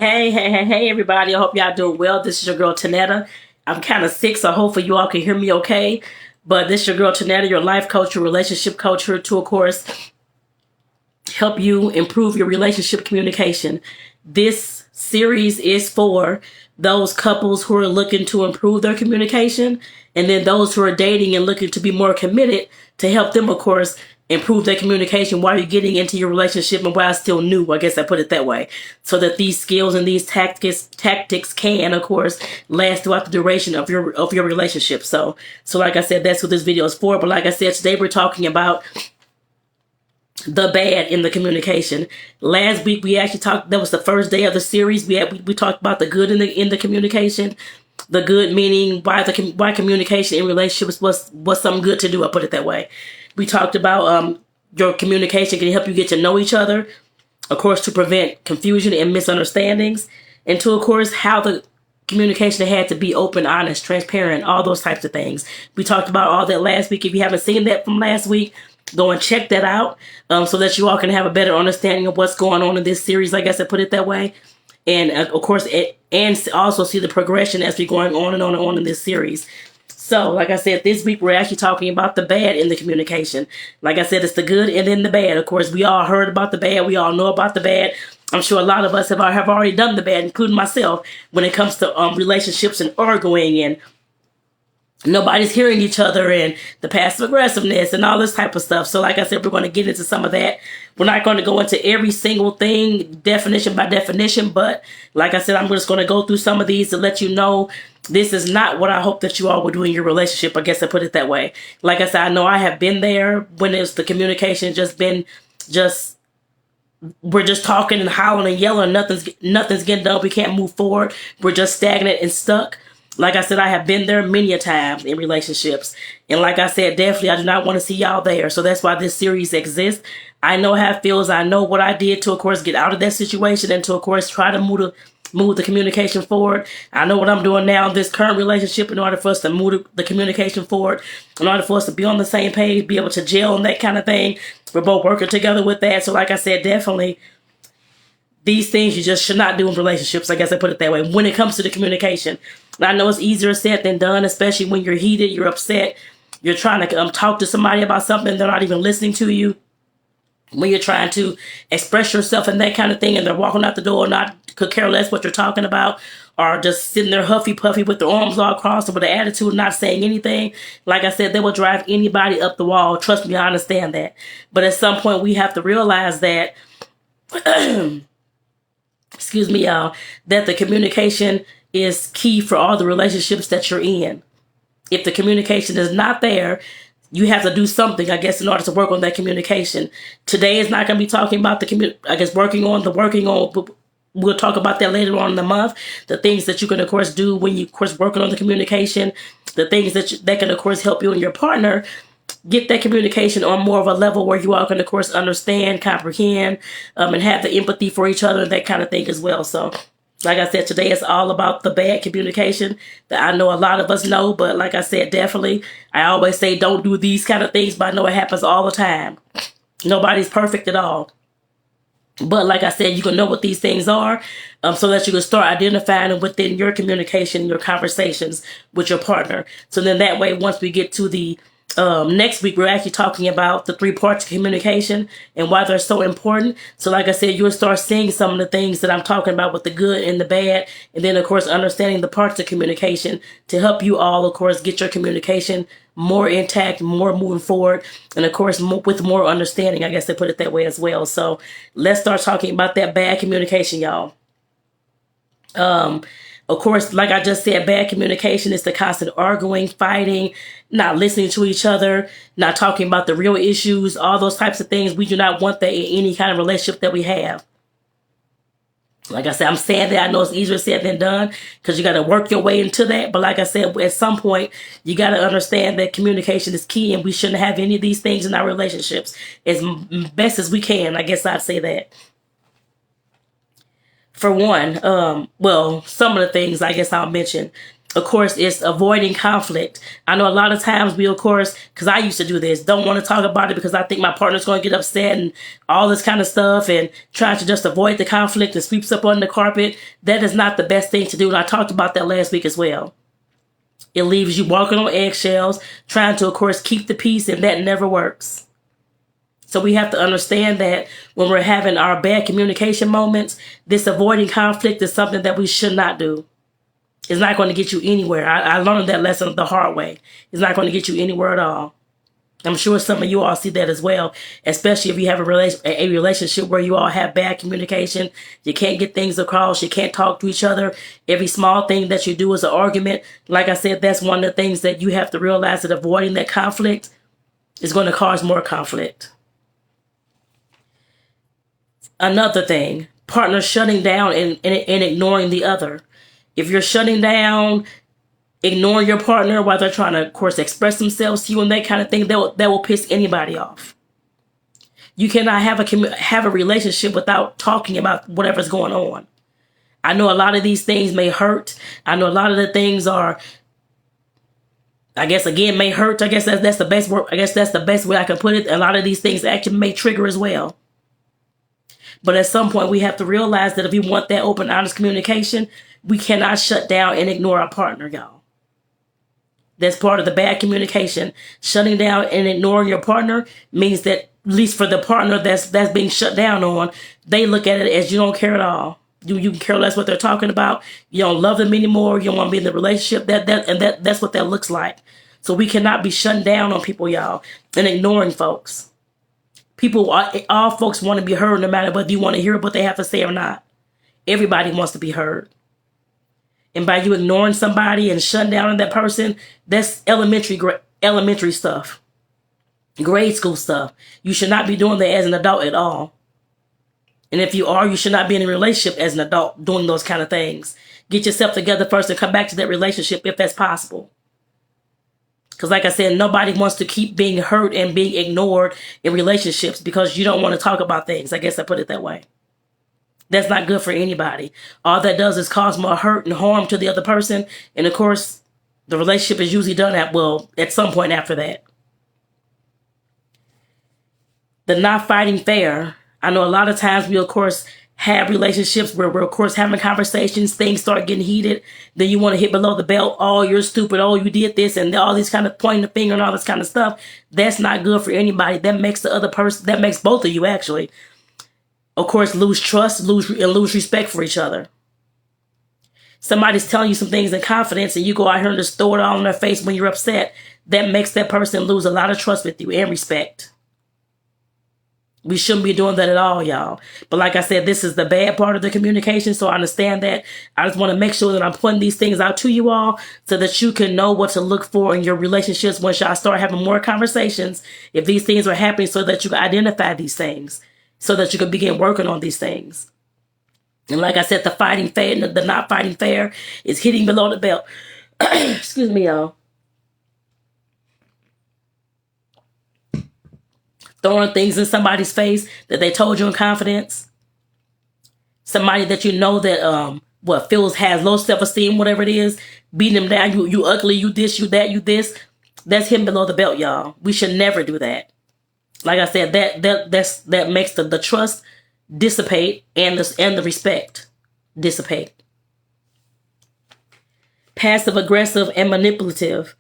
Hey, everybody. I hope y'all doing well. This is your girl, Tonetta. I'm kind of sick, so hopefully you all can hear me okay. But this is your girl, Tonetta, your life coach, your relationship coach, here to, of course, help you improve your relationship communication. This series is for those couples who are looking to improve their communication, and then those who are dating and looking to be more committed to help them, of course, improve their communication while you're getting into your relationship and while it's still new. I guess I put it that way, so that these skills and these tactics can, of course, last throughout the duration of your relationship. So like I said, that's what this video is for. But like I said, today we're talking about the bad in the communication. Last week we actually talked. That was the first day of the series. We talked about the good in the communication. The good meaning why communication in relationships was something good to do. I put it that way. We talked about your communication can help you get to know each other, of course, to prevent confusion and misunderstandings, and to, of course, how the communication had to be open, honest, transparent, all those types of things. We talked about all that last week. If you haven't seen that from last week, go and check that out so that you all can have a better understanding of what's going on in this series. I guess I put it that way. And, of course, and also see the progression as we're going on and on and on in this series. So, like I said, this week we're actually talking about the bad in the communication. Like I said, it's the good and then the bad. Of course, we all heard about the bad. We all know about the bad. I'm sure a lot of us have already done the bad, including myself, when it comes to relationships and arguing and nobody's hearing each other and the passive aggressiveness and all this type of stuff. So like I said, we're going to get into some of that. We're not going to go into every single thing definition by definition, but like I said, I'm just going to go through some of these to let you know this is not what I hope that you all will do in your relationship. I guess I put it that way. Like I said, I know I have been there when it's the communication we're just talking and howling and yelling. Nothing's getting done. We can't move forward. We're just stagnant and stuck. Like I said, I have been there many a times in relationships. And like I said, definitely, I do not want to see y'all there. So that's why this series exists. I know how it feels. I know what I did to, of course, get out of that situation and to, of course, try to move the communication forward. I know what I'm doing now in this current relationship in order for us to move the communication forward, in order for us to be on the same page, be able to gel and that kind of thing. We're both working together with that. So like I said, definitely, these things you just should not do in relationships. I guess I put it that way. When it comes to the communication, I know it's easier said than done, especially when you're heated, you're upset, you're trying to talk to somebody about something, they're not even listening to you. When you're trying to express yourself and that kind of thing, and they're walking out the door, not could care less what you're talking about, or just sitting there huffy puffy with their arms all crossed or with an attitude, not saying anything. Like I said, they will drive anybody up the wall. Trust me, I understand that. But at some point, we have to realize that. Excuse me, y'all, that the communication is key for all the relationships that you're in. If the communication is not there, you have to do something, I guess, in order to work on that communication. Today is not going to be talking about working on. We'll talk about that later on in the month. The things that you can, of course, do when you, of course, working on the communication. The things that can, of course, help you and your partner get that communication on more of a level where you all can, of course, understand, comprehend, and have the empathy for each other and that kind of thing as well. So, like I said, today is all about the bad communication that I know a lot of us know. But like I said, definitely, I always say don't do these kind of things, but I know it happens all the time. Nobody's perfect at all. But like I said, you can know what these things are so that you can start identifying them within your communication, your conversations with your partner. So then that way, once we get to the next week, we're actually talking about the 3 parts of communication and why they're so important. So like I said, you'll start seeing some of the things that I'm talking about with the good and the bad. And then, of course, understanding the parts of communication to help you all, of course, get your communication more intact, more moving forward. And, of course, with more understanding. I guess they put it that way as well. So let's start talking about that bad communication, y'all. Of course, like I just said, bad communication is the constant arguing, fighting, not listening to each other, not talking about the real issues, all those types of things. We do not want that in any kind of relationship that we have. Like I said, I'm saying that I know it's easier said than done because you got to work your way into that. But like I said, at some point, you got to understand that communication is key and we shouldn't have any of these things in our relationships as best as we can. I guess I'd say that. For one, some of the things I guess I'll mention. of course, it's avoiding conflict. I know a lot of times we, of course, because I used to do this, don't want to talk about it because I think my partner's going to get upset and all this kind of stuff, and trying to just avoid the conflict and sweeps up under the carpet. That is not the best thing to do. And I talked about that last week as well. It leaves you walking on eggshells, trying to, of course, keep the peace, and that never works. So we have to understand that when we're having our bad communication moments, this avoiding conflict is something that we should not do. It's not going to get you anywhere. I learned that lesson the hard way. It's not going to get you anywhere at all. I'm sure some of you all see that as well, especially if you have a relationship where you all have bad communication. You can't get things across. You can't talk to each other. Every small thing that you do is an argument. Like I said, that's one of the things that you have to realize, that avoiding that conflict is going to cause more conflict. Another thing, partners shutting down and ignoring the other. If you're shutting down, ignoring your partner while they're trying to, of course, express themselves to you and that kind of thing, that will piss anybody off. You cannot have a relationship without talking about whatever's going on. I know a lot of these things may hurt. I know a lot of the things are, I guess, again, may hurt. I guess that's the best word. I guess that's the best way I can put it. A lot of these things actually may trigger as well. But at some point, we have to realize that if we want that open, honest communication, we cannot shut down and ignore our partner, y'all. That's part of the bad communication. Shutting down and ignoring your partner means that, at least for the partner that's being shut down on, they look at it as you don't care at all. You can care less what they're talking about. You don't love them anymore. You don't want to be in the relationship. That's what that looks like. So we cannot be shutting down on people, y'all, and ignoring folks. All folks want to be heard, no matter whether you want to hear what they have to say or not. Everybody wants to be heard. And by you ignoring somebody and shutting down on that person, that's elementary stuff, grade school stuff. You should not be doing that as an adult at all. And if you are, you should not be in a relationship as an adult doing those kind of things. Get yourself together first and come back to that relationship if that's possible. Because like I said, nobody wants to keep being hurt and being ignored in relationships because you don't want to talk about things. I guess I put it that way. That's not good for anybody. All that does is cause more hurt and harm to the other person. And of course, the relationship is usually done at some point after that. The not fighting fair. I know a lot of times we, of course, have relationships where we're, of course, having conversations, things start getting heated, then you want to hit below the belt, oh, you're stupid, oh, you did this, and all these kind of pointing the finger and all this kind of stuff. That's not good for anybody. That makes the other person, that makes both of you actually, of course, lose trust, lose respect for each other. Somebody's telling you some things in confidence and you go out here and just throw it all in their face when you're upset. That makes that person lose a lot of trust with you and respect. We shouldn't be doing that at all, y'all. But like I said, this is the bad part of the communication, so I understand that. I just want to make sure that I'm putting these things out to you all so that you can know what to look for in your relationships once y'all start having more conversations, if these things are happening, so that you can identify these things, so that you can begin working on these things. And like I said, the fighting fair, the not fighting fair is hitting below the belt. Excuse me, y'all. Throwing things in somebody's face that they told you in confidence. Somebody that you know that has low self-esteem, whatever it is, beating them down. You ugly, you this, you that, you this. That's him below the belt, y'all. We should never do that. Like I said, that makes the trust dissipate and the respect dissipate. Passive aggressive and manipulative.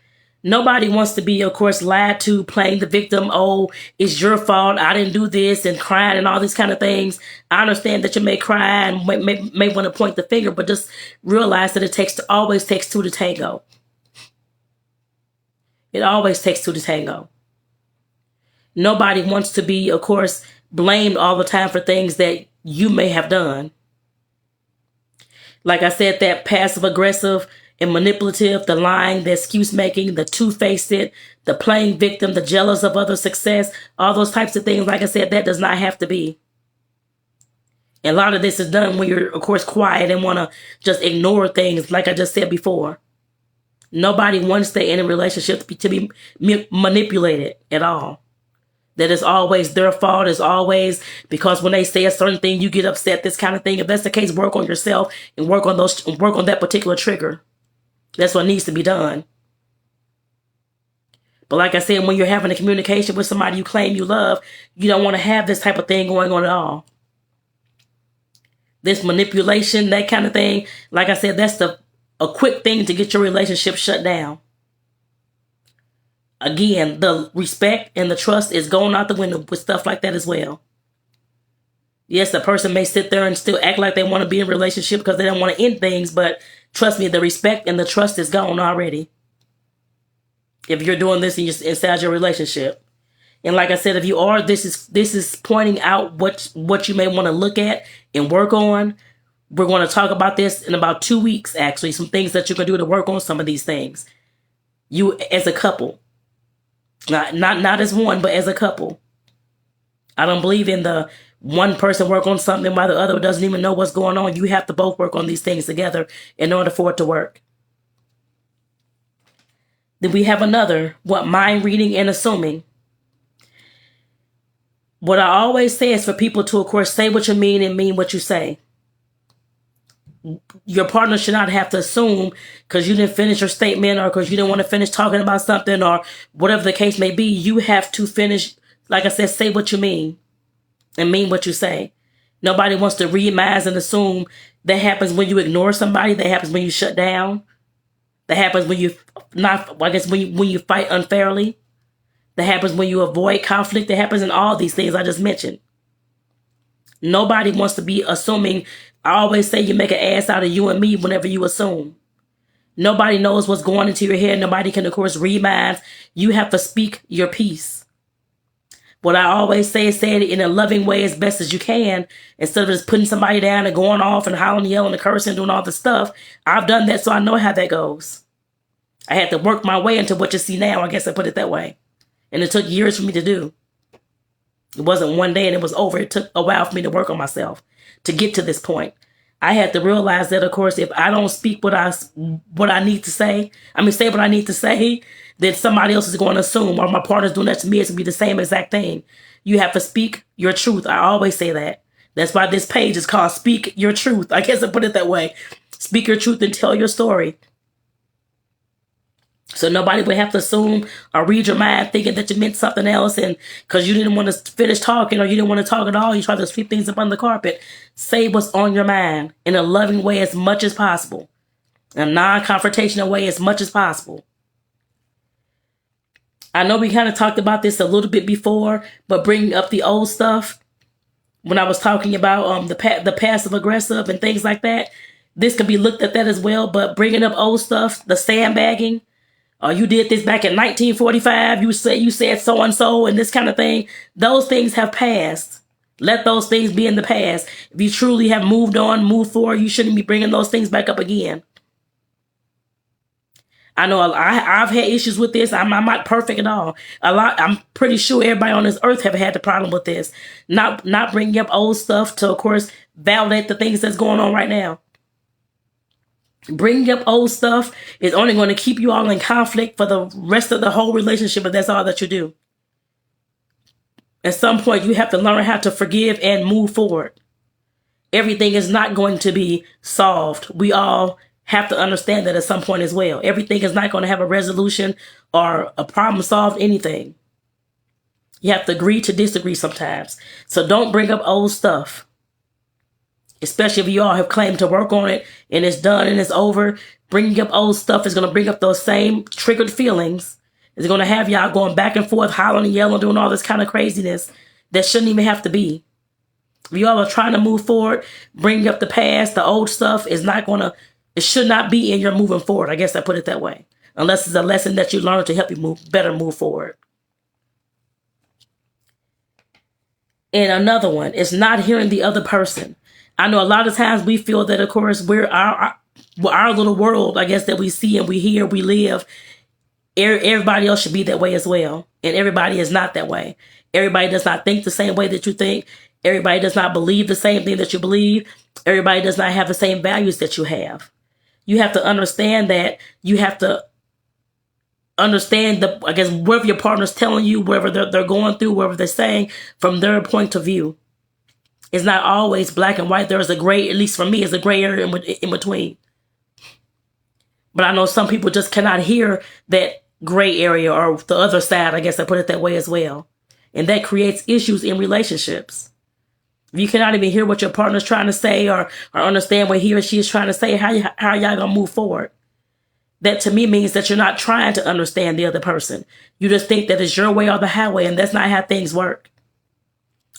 Nobody wants to be, of course, lied to, playing the victim. Oh, it's your fault. I didn't do this, and crying and all these kind of things. I understand that you may cry and may want to point the finger, but just realize that it always takes two to tango. It always takes two to tango. Nobody wants to be, of course, blamed all the time for things that you may have done. Like I said, that passive aggressive and manipulative, the lying, the excuse making, the two-faced, the playing victim, the jealous of other success, all those types of things. Like I said, that does not have to be. And a lot of this is done when you're, of course, quiet and want to just ignore things, like I just said before. Nobody wants to stay in a relationship to be manipulated at all. That it's always their fault. It's always because when they say a certain thing, you get upset, this kind of thing. If that's the case, work on yourself and work on that particular trigger. That's what needs to be done. But like I said, when you're having a communication with somebody you claim you love, you don't want to have this type of thing going on at all. This manipulation, that kind of thing, like I said, that's a quick thing to get your relationship shut down. Again, the respect and the trust is going out the window with stuff like that as well. Yes, the person may sit there and still act like they want to be in a relationship because they don't want to end things, but trust me, the respect and the trust is gone already. If you're doing this inside your relationship. And like I said, if you are, this is pointing out what you may want to look at and work on. We're going to talk about this in about 2 weeks, actually. Some things that you can do to work on some of these things. You as a couple. Not as one, but as a couple. I don't believe in the one person work on something while the other doesn't even know what's going on. You have to both work on these things together in order for it to work. Then we have another, mind reading and assuming. What I always say is for people to, of course, say what you mean and mean what you say. Your partner should not have to assume because you didn't finish your statement or because you didn't want to finish talking about something or whatever the case may be. You have to finish, like I said, say what you mean and mean what you say. Nobody wants to read minds and assume. That happens when you ignore somebody. That happens when you shut down. That happens when when you fight unfairly. That happens when you avoid conflict. That happens in all these things I just mentioned. Nobody wants to be assuming. I always say you make an ass out of you and me whenever you assume. Nobody knows what's going into your head. Nobody can, of course, read minds. You have to speak your piece. What I always say is say it in a loving way as best as you can. Instead of just putting somebody down and going off and howling, yelling, and cursing, and doing all this stuff. I've done that, so I know how that goes. I had to work my way into what you see now. I guess I put it that way. And it took years for me to do. It wasn't one day and it was over. It took a while for me to work on myself to get to this point. I had to realize that, of course, if I don't speak what I need to say, say what I need to say, then somebody else is going to assume, or my partner's doing that to me, it's going to be the same exact thing. You have to speak your truth. I always say that. That's why this page is called Speak Your Truth. I guess I put it that way. Speak your truth and tell your story. So nobody would have to assume or read your mind thinking that you meant something else, and because you didn't want to finish talking or you didn't want to talk at all, you tried to sweep things up under the carpet. Say what's on your mind in a loving way as much as possible. In a non-confrontational way as much as possible. I know we kind of talked about this a little bit before, but bringing up the old stuff, when I was talking about the passive aggressive and things like that, this can be looked at that as well, but bringing up old stuff, the sandbagging, you did this back in 1945, you said so-and-so and this kind of thing. Those things have passed. Let those things be in the past. If you truly have moved on, moved forward, you shouldn't be bringing those things back up again. I know I've had issues with this. I'm not perfect at all. I'm pretty sure everybody on this earth have had the problem with this. Not bringing up old stuff to, of course, validate the things that's going on right now. Bringing up old stuff is only going to keep you all in conflict for the rest of the whole relationship if that's all that you do. At some point, you have to learn how to forgive and move forward. Everything is not going to be solved. We all have to understand that at some point as well. Everything is not going to have a resolution or a problem solved, anything. You have to agree to disagree sometimes. So don't bring up old stuff. Especially if you all have claimed to work on it and it's done and it's over. Bringing up old stuff is going to bring up those same triggered feelings. It's going to have y'all going back and forth, hollering and yelling, doing all this kind of craziness that shouldn't even have to be. If you all are trying to move forward, bringing up the past, the old stuff is not going to, it should not be in your moving forward. I guess I put it that way. Unless it's a lesson that you learn to help you move forward. And another one is not hearing the other person. I know a lot of times we feel that, of course, we're our little world, I guess, that we see and we hear, we live. Everybody else should be that way as well. And everybody is not that way. Everybody does not think the same way that you think. Everybody does not believe the same thing that you believe. Everybody does not have the same values that you have. You have to understand that. You have to understand whatever your partner's telling you, whatever they're going through, whatever they're saying from their point of view. It's not always black and white. There is a gray, at least for me, is a gray area in between. But I know some people just cannot hear that gray area or the other side, I guess I put it that way as well. And that creates issues in relationships. If you cannot even hear what your partner's trying to say or understand what he or she is trying to say, how are y'all going to move forward? That to me means that you're not trying to understand the other person. You just think that it's your way or the highway, and that's not how things work.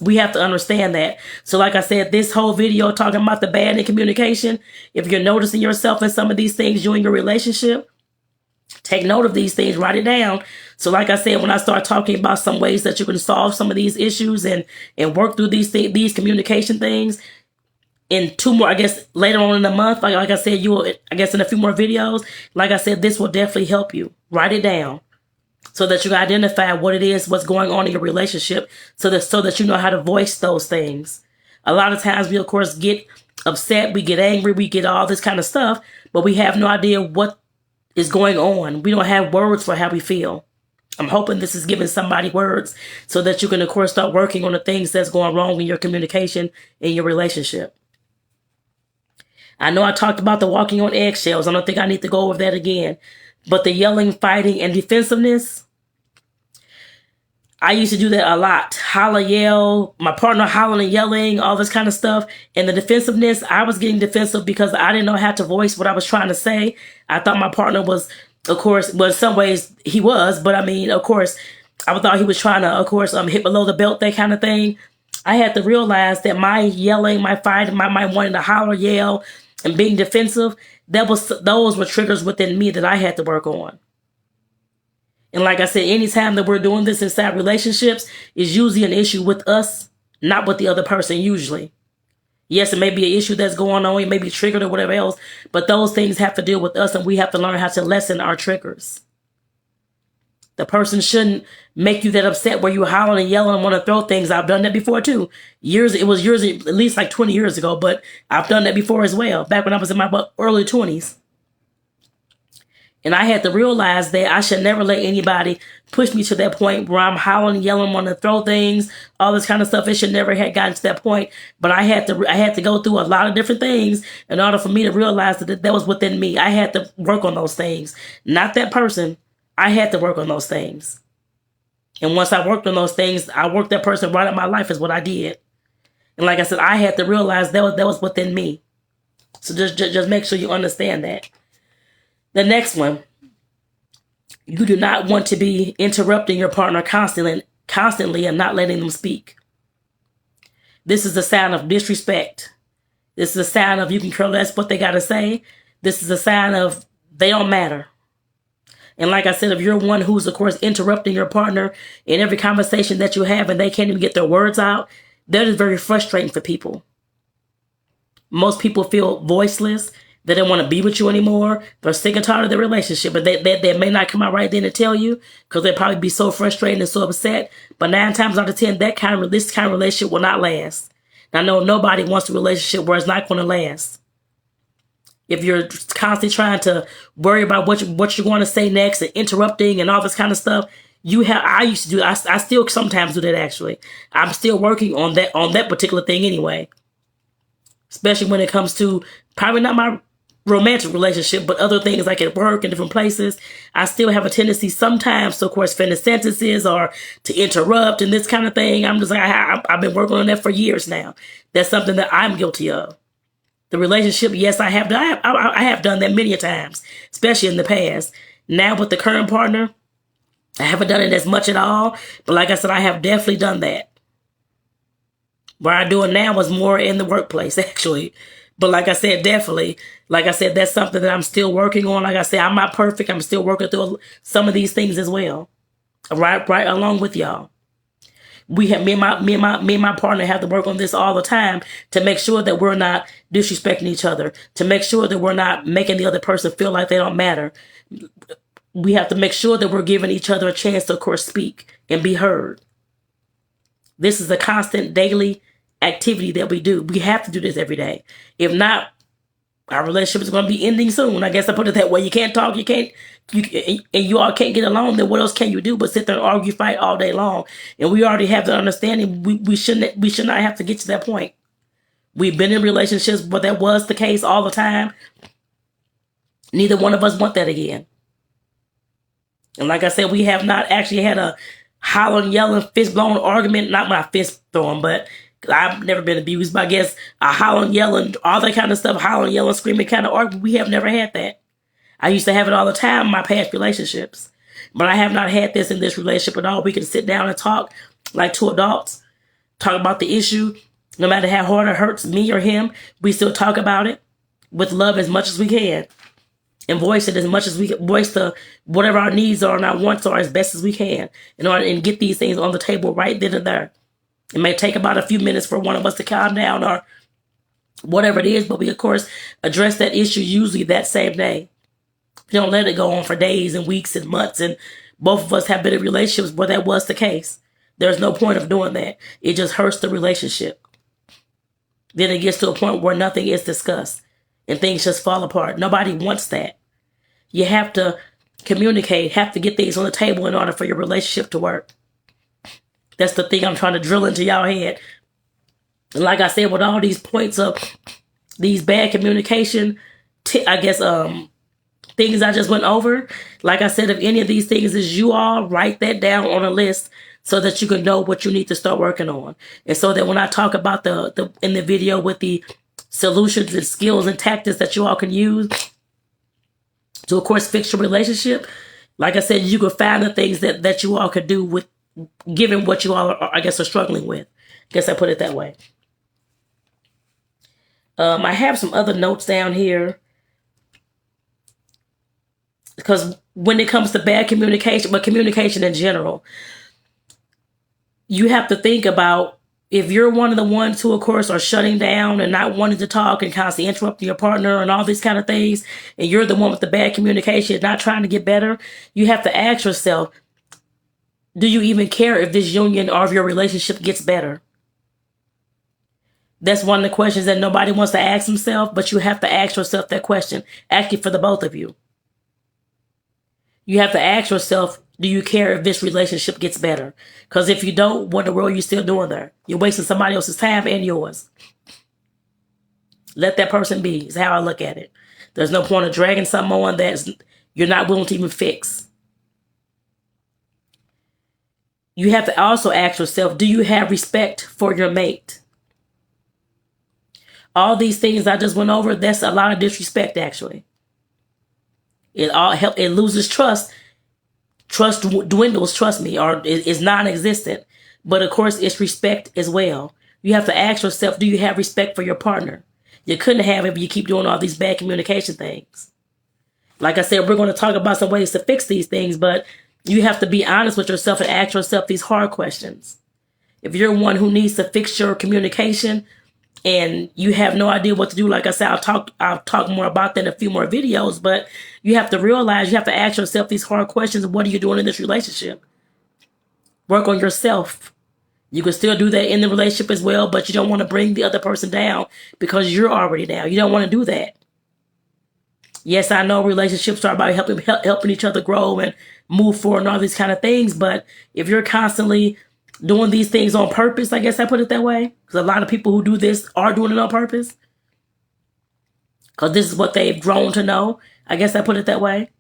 We have to understand that. So like I said, this whole video talking about the bad in communication, if you're noticing yourself in some of these things during your relationship, take note of these things, write it down. So like I said, when I start talking about some ways that you can solve some of these issues and work through these communication things, in 2 more, I guess, later on in the month, like I said, you will, I guess, in a few more videos, like I said, this will definitely help you. Write it down so that you can identify what it is, what's going on in your relationship, so that you know how to voice those things. A lot of times we, of course, get upset, we get angry, we get all this kind of stuff, but we have no idea what is going on. We don't have words for how we feel. I'm hoping this is giving somebody words so that you can, of course, start working on the things that's going wrong in your communication in your relationship. I know I talked about the walking on eggshells. I don't think I need to go over that again. But the yelling, fighting, and defensiveness, I used to do that a lot. Holler, yell, my partner hollering and yelling, all this kind of stuff. And the defensiveness, I was getting defensive because I didn't know how to voice what I was trying to say. I thought my partner was, of course, well, in some ways he was, but I mean, of course, I thought he was trying to, of course, hit below the belt, that kind of thing. I had to realize that my yelling, my fighting, my wanting to holler, yell, and being defensive, those were triggers within me that I had to work on. And like I said, anytime that we're doing this inside relationships, is usually an issue with us, not with the other person, usually. Yes, it may be an issue that's going on, it may be triggered or whatever else, but those things have to deal with us, and we have to learn how to lessen our triggers. The person shouldn't make you that upset where you hollering and yelling and want to throw things. I've done that before too. It was years, at least like 20 years ago, but I've done that before as well, back when I was in my early 20s. And I had to realize that I should never let anybody push me to that point where I'm howling, yelling, want to throw things, all this kind of stuff. It should never have gotten to that point. But I had to go through a lot of different things in order for me to realize that was within me. I had to work on those things, not that person. I had to work on those things. And once I worked on those things, I worked that person right out of my life is what I did. And like I said, I had to realize that was within me. So just make sure you understand that. The next one, you do not want to be interrupting your partner constantly and not letting them speak. This is a sign of disrespect. This is a sign of you can care less what they got to say. This is a sign of they don't matter. And like I said, if you're one who's, of course, interrupting your partner in every conversation that you have and they can't even get their words out, that is very frustrating for people. Most people feel voiceless. They don't want to be with you anymore. They're sick and tired of the relationship. But they may not come out right then and tell you because they'll probably be so frustrated and so upset. But 9 times out of 10, this kind of relationship will not last. And I know nobody wants a relationship where it's not going to last. If you're constantly trying to worry about what you're going to say next and interrupting and all this kind of stuff, I used to do. I still sometimes do that. Actually, I'm still working on that particular thing anyway. Especially when it comes to probably not my romantic relationship, but other things like at work and different places. I still have a tendency sometimes to, of course, finish sentences or to interrupt and this kind of thing. I'm just like I've been working on that for years now. That's something that I'm guilty of. The relationship, yes, I have done. I have done that many a times, especially in the past. Now with the current partner, I haven't done it as much at all. But like I said, I have definitely done that. Where I do it now is more in the workplace, actually. But like I said, definitely, like I said, that's something that I'm still working on. Like I said, I'm not perfect. I'm still working through some of these things as well. Right along with y'all. Me and my partner have to work on this all the time to make sure that we're not disrespecting each other, to make sure that we're not making the other person feel like they don't matter. We have to make sure that we're giving each other a chance to, of course, speak and be heard. This is a constant daily activity that we do. We have to do this every day. If not, our relationship is going to be ending soon. I guess I put it that way. You can't talk, and you all can't get along. Then what else can you do but sit there and argue, fight all day long? And we already have the understanding we should not have to get to that point. We've been in relationships, but that was the case all the time. Neither one of us want that again. And like I said, we have not actually had a hollering, yelling, fist-blown argument. Not my fist throwing, but I've never been abused. But I guess a hollering, yelling, all that kind of stuff, hollering, yelling, screaming kind of argument. We have never had that. I used to have it all the time in my past relationships. But I have not had this in this relationship at all. We can sit down and talk like two adults, talk about the issue. No matter how hard it hurts me or him, we still talk about it with love as much as we can. And voice it as much as we can, voice the whatever our needs are and our wants are as best as we can in order and get these things on the table right then and there. It may take about a few minutes for one of us to calm down or whatever it is, but we of course address that issue usually that same day. We don't let it go on for days and weeks and months, and both of us have been in relationships where that was the case. There's no point of doing that. It just hurts the relationship. Then it gets to a point where nothing is discussed and things just fall apart. Nobody wants that. You have to communicate, have to get things on the table in order for your relationship to work. That's the thing I'm trying to drill into y'all head. And like I said, with all these points of these bad communication, things I just went over, like I said, if any of these things is you all, write that down on a list so that you can know what you need to start working on. And so that when I talk about the in the video with the solutions and skills and tactics that you all can use to, of course, fix your relationship, like I said, you can find the things that you all could do with given what you all are, I guess, are struggling with. I guess I put it that way. I have some other notes down here. Because when it comes to bad communication, but communication in general, you have to think about if you're one of the ones who, of course, are shutting down and not wanting to talk and constantly interrupting your partner and all these kind of things, and you're the one with the bad communication, not trying to get better, you have to ask yourself, do you even care if this union or if your relationship gets better? That's one of the questions that nobody wants to ask themselves, but you have to ask yourself that question, actually for the both of you. You have to ask yourself, do you care if this relationship gets better? Because if you don't, what in the world are you still doing there? You're wasting somebody else's time and yours. Let that person be, is how I look at it. There's no point of dragging something on that you're not willing to even fix. You have to also ask yourself, do you have respect for your mate? All these things I just went over, that's a lot of disrespect, actually. It loses trust. Trust dwindles, trust me, or is non-existent. But of course, it's respect as well. You have to ask yourself, do you have respect for your partner? You couldn't have if you keep doing all these bad communication things. Like I said, we're going to talk about some ways to fix these things, but you have to be honest with yourself and ask yourself these hard questions. If you're one who needs to fix your communication, and you have no idea what to do, like I said, I'll talk more about that in a few more videos, but you have to realize, you have to ask yourself these hard questions. What are you doing in this relationship? Work on yourself. You can still do that in the relationship as well, but you don't want to bring the other person down because you're already down. You don't want to do that. Yes, I know relationships are about helping each other grow and move forward and all these kind of things, but if you're constantly doing these things on purpose, I guess I put it that way, because a lot of people who do this are doing it on purpose, because this is what they've grown to know. I guess I put it that way.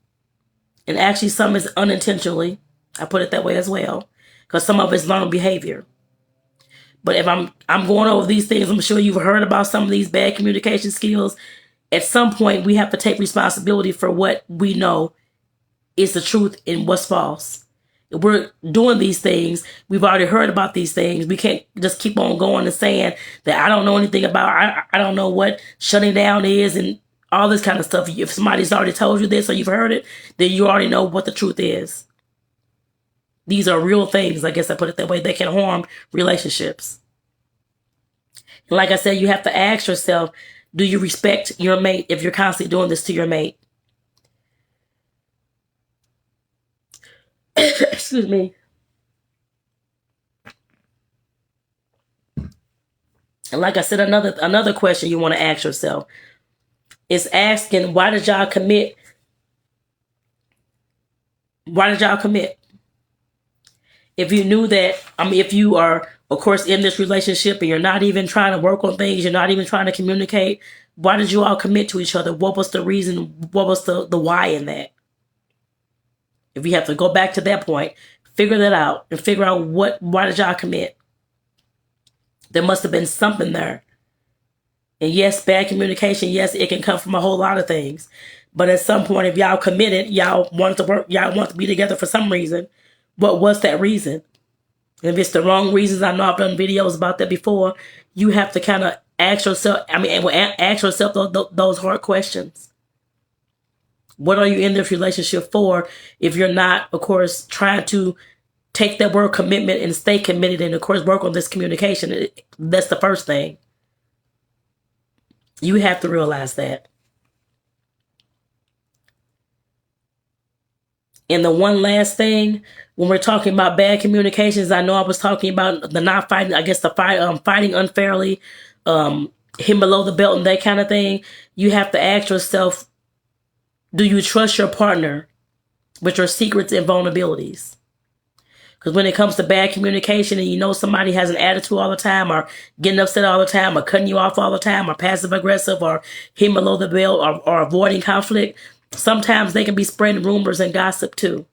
And actually some is unintentionally. I put it that way as well, because some of it's learned behavior. But if I'm going over these things, I'm sure you've heard about some of these bad communication skills. At some point, we have to take responsibility for what we know is the truth and what's false. If we're doing these things, we've already heard about these things. We can't just keep on going and saying that I don't know anything about, I don't know what shutting down is and all this kind of stuff. If somebody's already told you this or you've heard it, then you already know what the truth is. These are real things, I guess I put it that way, that can harm relationships. And like I said, you have to ask yourself, do you respect your mate if you're constantly doing this to your mate? Excuse me. And like I said, another question you want to ask yourself is asking, why did y'all commit? Why did y'all commit? If you knew that, if you are, of course, in this relationship and you're not even trying to work on things, you're not even trying to communicate, Why did you all commit to each other? What was the reason? What was the why in that? If you have to go back to that point, figure that out and figure out why did y'all commit? There must have been something there. And yes, bad communication, yes, it can come from a whole lot of things. But at some point, if y'all committed, y'all wanted to work, y'all want to be together for some reason. What was that reason? And if it's the wrong reasons, I know I've done videos about that before, you have to kind of ask yourself, ask yourself those hard questions. What are you in this relationship for if you're not, of course, trying to take that word commitment and stay committed and, of course, work on this communication? That's the first thing. You have to realize that. And the one last thing, when we're talking about bad communications, I know I was talking about the not fighting, I guess the fighting unfairly, him below the belt and that kind of thing. You have to ask yourself, do you trust your partner with your secrets and vulnerabilities? Because when it comes to bad communication and you know somebody has an attitude all the time or getting upset all the time or cutting you off all the time or passive aggressive or him below the belt or avoiding conflict, sometimes they can be spreading rumors and gossip too.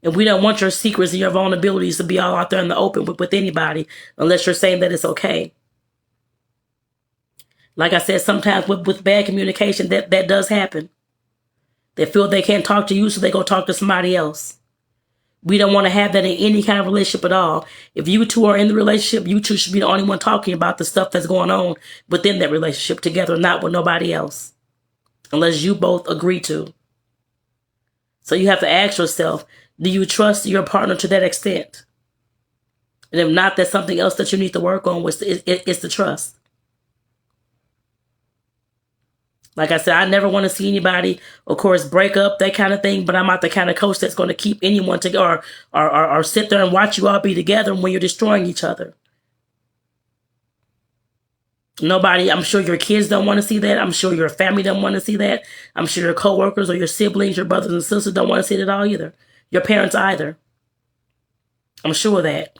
And we don't want your secrets and your vulnerabilities to be all out there in the open with anybody unless you're saying that it's okay. Like I said, sometimes with bad communication, that does happen. They feel they can't talk to you, so they go talk to somebody else. We don't want to have that in any kind of relationship at all. If you two are in the relationship, you two should be the only one talking about the stuff that's going on within that relationship together, not with nobody else. Unless you both agree to. So you have to ask yourself, do you trust your partner to that extent? And if not, that's something else that you need to work on, which is the trust. Like I said, I never want to see anybody, of course, break up, that kind of thing, but I'm not the kind of coach that's going to keep anyone together or sit there and watch you all be together when you're destroying each other. Nobody, I'm sure your kids don't want to see that. I'm sure your family don't want to see that. I'm sure your coworkers or your siblings, your brothers and sisters don't want to see it at all either. Your parents either. I'm sure of that.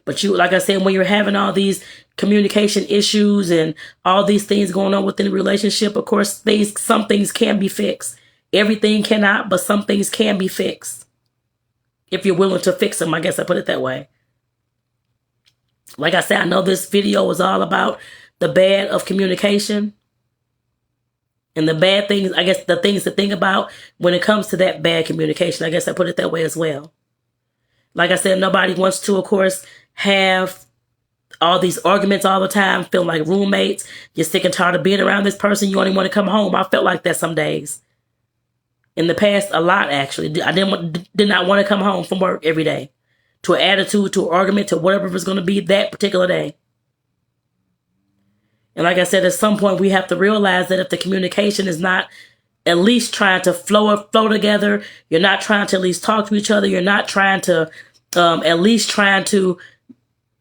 But you, like I said, when you're having all these communication issues and all these things going on within a relationship, of course, some things can be fixed. Everything cannot, but some things can be fixed. If you're willing to fix them, I guess I put it that way. Like I said, I know this video was all about the bad of communication and the bad things, I guess the things to think about when it comes to that bad communication. I guess I put it that way as well. Like I said, nobody wants to, of course, have all these arguments all the time, feeling like roommates. You're sick and tired of being around this person. You only want to come home. I felt like that some days. In the past, a lot, actually. I did not want to come home from work every day. To an attitude, to an argument, to whatever it's going to be that particular day. And like I said, at some point, we have to realize that if the communication is not at least trying to flow together, you're not trying to at least talk to each other, you're not trying to at least trying to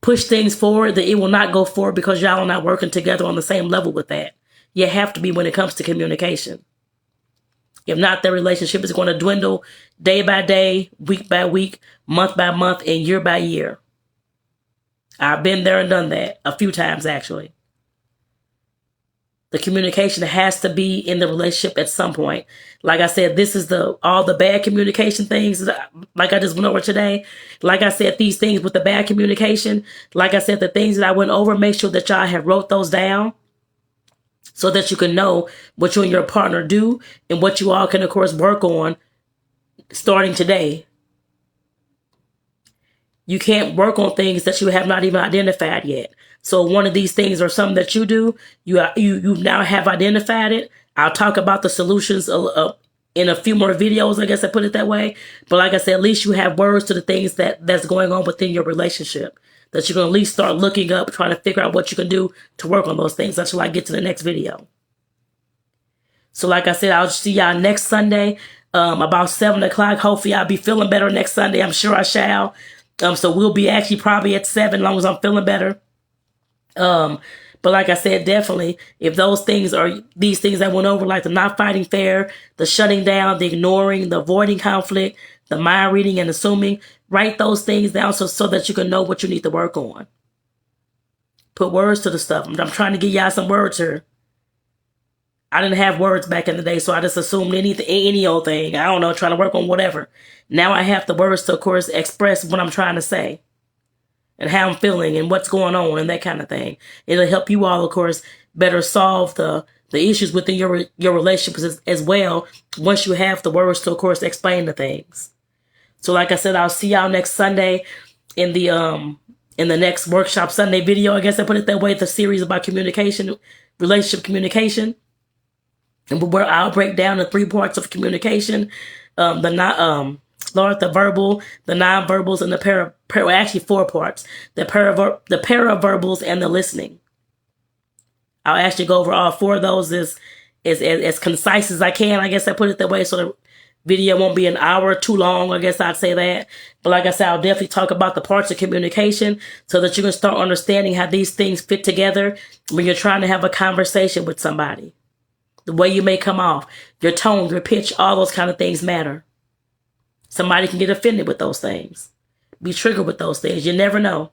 push things forward, that it will not go forward because y'all are not working together on the same level with that. You have to be when it comes to communication. If not, the relationship is going to dwindle day by day, week by week, month by month, and year by year. I've been there and done that a few times, actually. The communication has to be in the relationship at some point. Like I said, this is all the bad communication things, like I just went over today. Like I said, these things with the bad communication, like I said, the things that I went over, make sure that y'all have wrote those down, so that you can know what you and your partner do and what you all can, of course, work on starting today. You can't work on things that you have not even identified yet. So one of these things are something that you do. You now have identified it. I'll talk about the solutions in a few more videos, I guess I put it that way. But like I said, at least you have words to the things that's going on within your relationship, that you can at least start looking up, trying to figure out what you can do to work on those things until I get to the next video. So like I said, I'll see y'all next Sunday about 7 o'clock. Hopefully I'll be feeling better next Sunday. I'm sure I shall. So we'll be actually probably at 7 as long as I'm feeling better. But like I said, definitely, if those things are these things I went over, like the not fighting fair, the shutting down, the ignoring, the avoiding conflict, the mind reading and assuming, write those things down so that you can know what you need to work on. Put words to the stuff. I'm trying to give y'all some words here. I didn't have words back in the day, so I just assumed any old thing. I don't know, trying to work on whatever. Now I have the words to, of course, express what I'm trying to say and how I'm feeling and what's going on and that kind of thing. It'll help you all, of course, better solve the issues within your relationships as well once you have the words to, of course, explain the things. So like I said, I'll see y'all next Sunday in the next workshop Sunday video. I guess I put it that way. The series about communication, relationship communication. And where I'll break down the 3 parts of communication, the verbal, the nonverbals, and the actually 4 parts, the paraverbals and the listening. I'll actually go over all 4 of those as concise as I can. I guess I put it that way so the video won't be an hour too long. I guess I'd say that. But like I said, I'll definitely talk about the parts of communication so that you can start understanding how these things fit together when you're trying to have a conversation with somebody. The way you may come off, your tone, your pitch, all those kind of things matter. Somebody can get offended with those things. Be triggered with those things. You never know.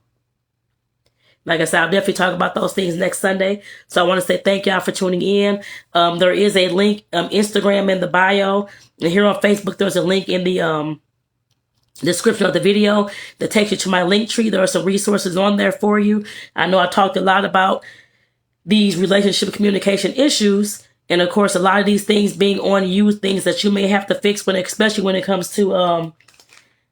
Like I said, I'll definitely talk about those things next Sunday. So I want to say thank y'all for tuning in. There is a link, Instagram in the bio. And here on Facebook, there's a link in the description of the video that takes you to my link tree. There are some resources on there for you. I know I talked a lot about these relationship communication issues. And of course, a lot of these things being on you, things that you may have to fix especially when it comes to,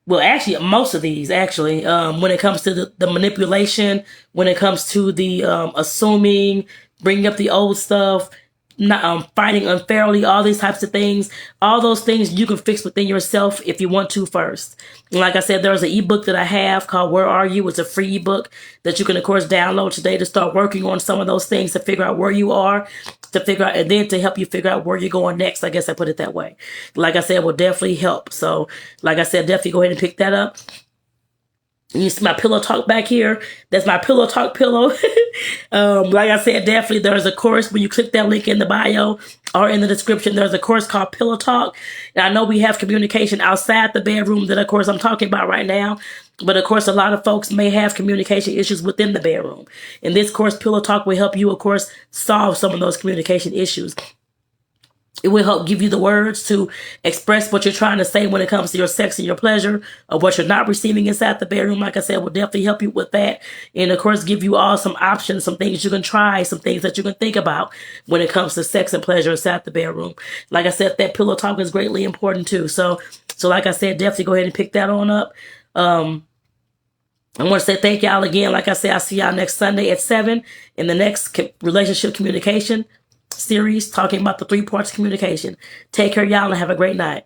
well, actually, most of these, when it comes to the manipulation, when it comes to the assuming, bringing up the old stuff, not fighting unfairly, all these types of things, all those things you can fix within yourself if you want to first. And like I said, there's an ebook that I have called Where Are You? It's a free ebook that you can, of course, download today to start working on some of those things to figure out where you are, and then to help you figure out where you're going next. I guess I put it that way. Like I said, it will definitely help. So, like I said, definitely go ahead and pick that up. You see my pillow talk back here. That's my pillow talk pillow. Like I said, definitely there's a course when you click that link in the bio or in the description. There's a course called Pillow Talk. And I know we have communication outside the bedroom that, of course, I'm talking about right now. But, of course, a lot of folks may have communication issues within the bedroom. And this course, Pillow Talk, will help you, of course, solve some of those communication issues. It will help give you the words to express what you're trying to say when it comes to your sex and your pleasure, or what you're not receiving inside the bedroom. Like I said, will definitely help you with that. And of course, give you all some options, some things you can try, some things that you can think about when it comes to sex and pleasure inside the bedroom. Like I said, that pillow talk is greatly important too. So like I said, definitely go ahead and pick that on up. I want to say thank y'all again. Like I said, I'll see y'all next Sunday at 7 in the next relationship communication series talking about the 3 parts of communication. Take care, y'all, and have a great night.